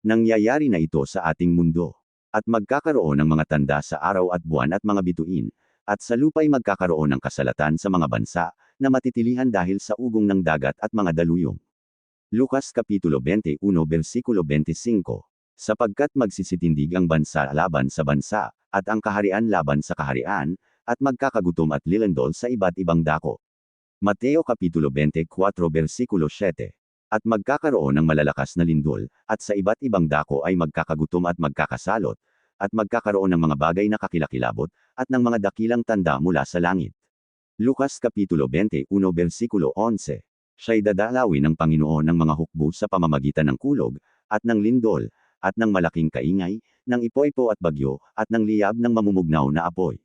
Nangyayari na ito sa ating mundo. At magkakaroon ng mga tanda sa araw at buwan at mga bituin, at sa lupa'y magkakaroon ng kasalatan sa mga bansa, na matitilihan dahil sa ugong ng dagat at mga daluyong. Lukas Kapitulo 21 versikulo 25. Sapagkat magsisitindig ang bansa laban sa bansa, at ang kaharian laban sa kaharian, at magkakagutom at lilandol sa iba't ibang dako. Mateo Kapitulo 24 versikulo 7. At magkakaroon ng malalakas na lindol, at sa iba't ibang dako ay magkakagutom at magkakasalot, at magkakaroon ng mga bagay na kakilakilabot, at ng mga dakilang tanda mula sa langit. Lukas Kapitulo 21 versikulo 11. Siya'y dadalawin ng Panginoon ng mga hukbo sa pamamagitan ng kulog, at ng lindol, at ng malaking kaingay, ng ipoypo at bagyo, at ng liyab ng mamumugnaw na apoy.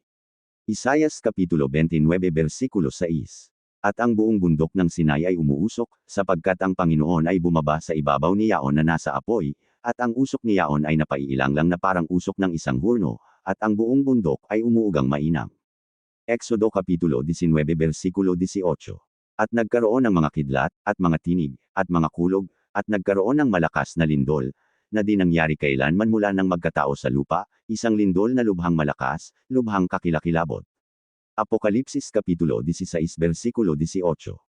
Isayas Kapitulo 29 versikulo 6. At ang buong bundok ng Sinai ay umuusok, sapagkat ang Panginoon ay bumaba sa ibabaw ni Yaon na nasa apoy, at ang usok ni Yaon ay napaiilang lang na parang usok ng isang hurno, at ang buong bundok ay umuugang mainam. Exodo Kapitulo 19 versikulo 18. At nagkaroon ng mga kidlat, at mga tinig, at mga kulog, at nagkaroon ng malakas na lindol, na di nangyari kailanman mula nang magkatao sa lupa, isang lindol na lubhang malakas, lubhang kakilakilabot. Apokalipsis Kapitulo 16 versikulo 18.